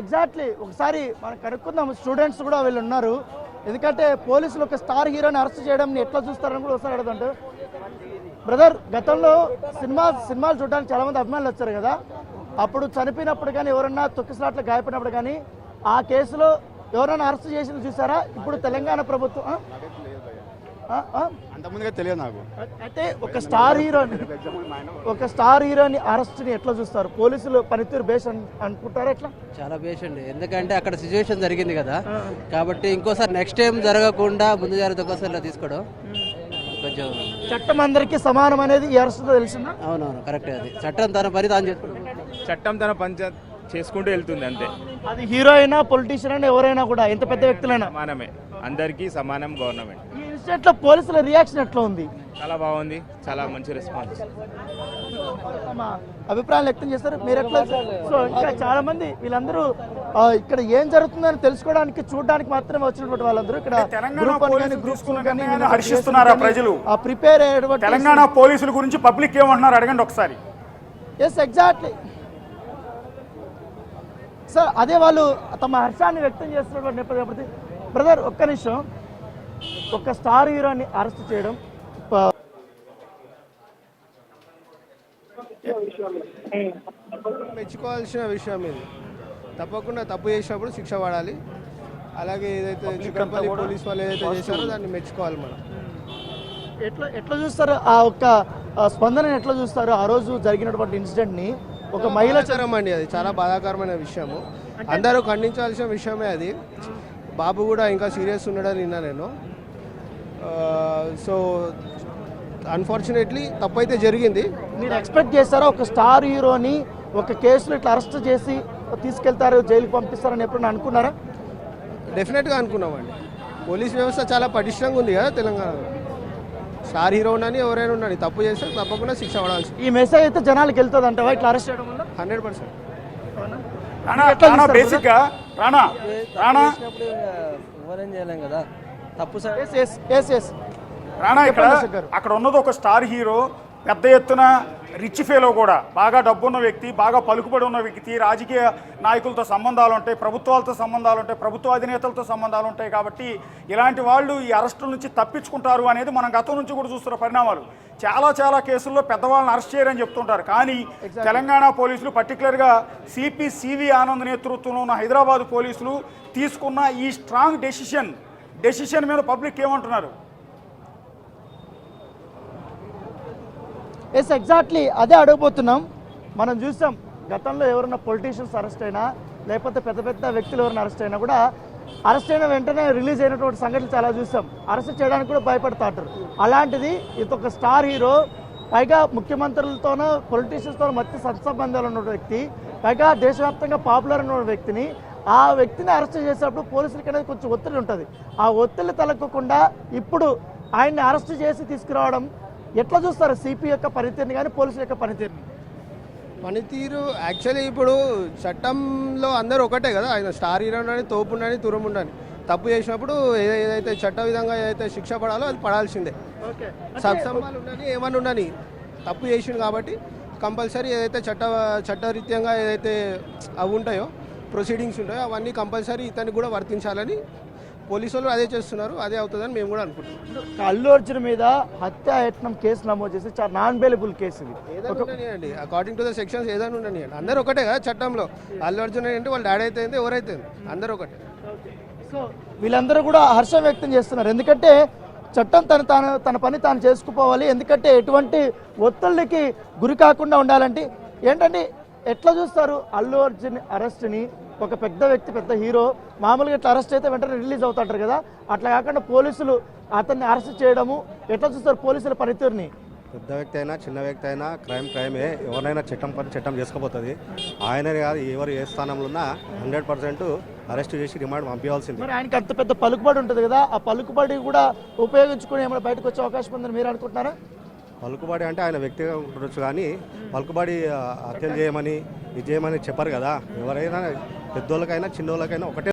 Exactly ఒకసారి మనం కనుక్కుందాం. స్టూడెంట్స్ కూడా వీళ్ళు ఉన్నారు. ఎందుకంటే పోలీసులు ఒక స్టార్ హీరోని అరెస్ట్ చేయడం ఎట్లా చూస్తారని కూడా ఒకసారి అడుగుతుంటూ. బ్రదర్, గతంలో సినిమాలు చూడడానికి చాలా మంది అభిమానులు వచ్చారు కదా, అప్పుడు చనిపోయినప్పుడు కానీ ఎవరన్నా తొక్కిసలాట్లు గాయపడినప్పుడు కానీ ఆ కేసులో ఎవరైనా అరెస్ట్ చేసింది చూసారా? ఇప్పుడు తెలంగాణ ప్రభుత్వం అంతకుముందుగా తెలియదు నాకు. అంటే ఒక స్టార్ హీరోని అరెస్ట్ని ఎట్లా చూస్తారు? పోలీసులు పనితీరు బేస్ అనుకుంటారా? ఎట్లా? చాలా బేస్ అండి, ఎందుకంటే అక్కడ సిచ్యువేషన్ జరిగింది కదా, కాబట్టి ఇంకోసారి నెక్స్ట్ టైం జరగకుండా ముందు జాగ్రత్త కోసం ఇలా తీసుకోవడం కొంచెం. చట్టం అందరికీ సమానం అనేది ఈ అరెస్ట్తో తెలిసిందా? అవునవును, కరెక్టే. అది చట్టం తన పని తాను చేసుకుంటాం, చట్టం తన పని చేసుకుంటూ వెళ్తుంది అంతే. అది హీరో అయినా పొలిటీషియన్ అయినా ఎవరైనా కూడా, ఎంత పెద్ద వ్యక్తులైనా సమానమే, అందరికీ సమానం గవర్నమెంట్. ఈ ఇన్సిడెంట్ లో పోలీసుల రియాక్షన్ ఎట్లా ఉంది? చాలా బాగుంది, చాలా మంచి రెస్పాన్స్. తమ అభిప్రాయాలు వ్యక్తం చేస్తారు. మీరు ఎట్లా? సో ఇంకా చాలా మంది వీళ్ళందరూ ఇక్కడ ఏం జరుగుతుందని తెలుసుకోవడానికి చూడడానికి మాత్రమే వచ్చినటువంటి వాళ్ళందరూ ఇక్కడ హర్షిస్తున్నారా ప్రజలు? ప్రిపేర్ అయ్యేటువంటి తెలంగాణ పోలీసుల గురించి పబ్లిక్ ఏమంటున్నారు అడగండి ఒకసారి. ఎస్, ఎగ్జాక్ట్లీ సార్, అదే వాళ్ళు తమ హర్షాన్ని వ్యక్తం చేస్తున్నటువంటి నేపథ్యం. బ్రదర్, ఒక్క నిమిషం. ఒక స్టార్ హీరోని అరెస్ట్ చేయడం మెచ్చుకోవాల్సిన విషయం ఇది. తప్పకుండా తప్పు చేసినప్పుడు శిక్ష పడాలి. అలాగే ఏదైతే చిక్కడపల్లి పోలీస్ వాళ్ళు ఏదైతే చేశారో దాన్ని మెచ్చుకోవాలి మనం. ఎట్లా చూస్తారు? ఆ ఒక్క స్పందన ఎట్లా చూస్తారు? ఆ రోజు జరిగినటువంటి ఇన్సిడెంట్ని ఒక మహిళ అండి, అది చాలా బాధాకరమైన విషయము. అందరూ ఖండించాల్సిన విషయమే అది. బాబు కూడా ఇంకా సీరియస్ ఉన్నాడని విన్నా నేను. సో అన్ఫార్చునేట్లీ తప్పైతే జరిగింది. మీరు ఎక్స్పెక్ట్ చేస్తారా ఒక స్టార్ హీరోని ఒక కేసులో ఇట్లా అరెస్ట్ చేసి తీసుకెళ్తారు, జైలుకి పంపిస్తారని ఎప్పుడైనా అనుకున్నారా? డెఫినెట్గా అనుకున్నామండి. పోలీస్ వ్యవస్థ చాలా పటిష్టంగా ఉంది కదా తెలంగాణలో. స్టార్ హీరో ఉండని ఎవరైనా ఉండని తప్పు చేస్తే తప్పకుండా శిక్ష పడాల్సి. ఈ మెసేజ్ అయితే జనాలకు వెళ్తుంది అంటావా ఇట్లా అరెస్ట్ చేయడం వల్ల? 100%. బేసిక్గా రానా ఎవరేం చేయలేం కదా, తప్పు రానా ఇక్కడ అక్కడ ఉన్నది ఒక స్టార్ హీరో, పెద్ద ఎత్తున రిచ్ ఫేలో కూడా, బాగా డబ్బున్న వ్యక్తి, బాగా పలుకుబడి ఉన్న వ్యక్తి, రాజకీయ నాయకులతో సంబంధాలు ఉంటాయి, ప్రభుత్వాలతో సంబంధాలు ఉంటాయి, ప్రభుత్వ అధినేతలతో సంబంధాలు ఉంటాయి. కాబట్టి ఇలాంటి వాళ్ళు ఈ అరెస్టుల నుంచి తప్పించుకుంటారు అనేది మనం గతం నుంచి కూడా చూస్తున్న పరిణామాలు. చాలా కేసుల్లో పెద్దవాళ్ళని అరెస్ట్ చేయరని చెప్తుంటారు. కానీ తెలంగాణ పోలీసులు, పర్టికులర్గా సిపి సివి ఆనంద్ నేతృత్వంలో ఉన్న హైదరాబాద్ పోలీసులు తీసుకున్న ఈ స్ట్రాంగ్ డెసిషన్ మీద పబ్లిక్ ఏమంటున్నారు? ఎస్, ఎగ్జాక్ట్లీ అదే అడగబోతున్నాం. మనం చూసాం గతంలో ఎవరైనా పొలిటీషియన్స్ అరెస్ట్ అయినా, లేకపోతే పెద్ద వ్యక్తులు ఎవరైనా అరెస్ట్ అయినా కూడా అరెస్ట్ అయిన వెంటనే రిలీజ్ అయినటువంటి సంఘటనలు చాలా చూసాం. అరెస్ట్ చేయడానికి కూడా భయపడతారు. అలాంటిది ఇదొక స్టార్ హీరో, పైగా ముఖ్యమంత్రులతోనో పొలిటీషియన్స్తోనో మధ్య సత్సంబంధాలు ఉన్న వ్యక్తి, పైగా దేశవ్యాప్తంగా పాపులర్ ఉన్న వ్యక్తిని, ఆ వ్యక్తిని అరెస్ట్ చేసేటప్పుడు పోలీసులకి అనేది కొంచెం ఒత్తిడి ఉంటుంది. ఆ ఒత్తిడి తలెక్కకుండా ఇప్పుడు ఆయన్ని అరెస్ట్ చేసి తీసుకురావడం ఎట్లా చూస్తారు? సిపి యొక్క పనితీరుని కానీ పోలీసుల యొక్క పనితీరు యాక్చువల్లీ ఇప్పుడు చట్టంలో అందరూ ఒకటే కదా. ఆయన స్టార్ హీరో ఉండని, తోపు ఉండని, తురం ఉండని, తప్పు చేసినప్పుడు ఏదైతే చట్ట విధంగా ఏదైతే శిక్ష పడాలో అది పడాల్సిందే. సత్సంబాలు ఉండని, ఏమన్నా ఉండని, తప్పు చేసిండు కాబట్టి కంపల్సరీ ఏదైతే చట్టరీత్యంగా ఏదైతే అవి ఉంటాయో, ప్రొసీడింగ్స్ ఉంటాయో అవన్నీ కంపల్సరీ ఇతనికి కూడా వర్తించాలని పోలీసు వాళ్ళు అదే చేస్తున్నారు. అదే అవుతుందని మేము కూడా అనుకుంటున్నాం. అల్లు అర్జున్ మీద హత్యాయత్నం కేసు నమోదు చేసి చాలా నాన్ బెయిలబుల్ కేసు ఇది. అండి అకార్డింగ్ టు ద సెక్షన్స్ ఏదైనా ఉండని, అందరూ ఒకటే కదా చట్టంలో. అల్లు అర్జున్ అంటే వాళ్ళ డాడీ అయితే ఎవరైతే అందరూ ఒకటే. సో వీళ్ళందరూ కూడా హర్షం వ్యక్తం చేస్తున్నారు. ఎందుకంటే చట్టం తన పని తాను చేసుకుపోవాలి. ఎందుకంటే ఎటువంటి ఒత్తిళ్ళకి గురి కాకుండా ఉండాలంటే ఏంటంటే ఎట్లా చూస్తారు అల్లు అర్జున్ అరెస్ట్ని? ఒక పెద్ద వ్యక్తి, పెద్ద హీరో మామూలుగా ఇట్లా అరెస్ట్ అయితే వెంటనే రిలీజ్ అవుతారు కదా, అట్లా కాకుండా పోలీసులు అతన్ని అరెస్ట్ చేయడము ఎట్లా చూస్తారు పోలీసుల పనితీరుని? పెద్ద వ్యక్తి అయినా చిన్న వ్యక్తి అయినా క్రైమే. ఎవరైనా చట్టం చేసుకోబోతుంది. ఆయననే కాదు, ఎవరు ఏ స్థానంలో ఉన్నా 100% అరెస్ట్ చేసి రిమాండ్ పంపించాల్సింది. మరి ఆయనకి అంత పెద్ద పలుకుబడి ఉంటుంది కదా, ఆ పలుకుబడి కూడా ఉపయోగించుకుని ఏమైనా బయటకు వచ్చే అవకాశం ఉందని మీరు అనుకుంటున్నారా? పలుకుబడి అంటే ఆయన వ్యక్తిగా ఉండొచ్చు, కానీ పలుకుబడి హత్యలు చేయమని ఇది చేయమని చెప్పరు కదా. ఎవరైనా పెద్దోళ్ళకైనా చిన్నోళ్ళకైనా ఒకటే.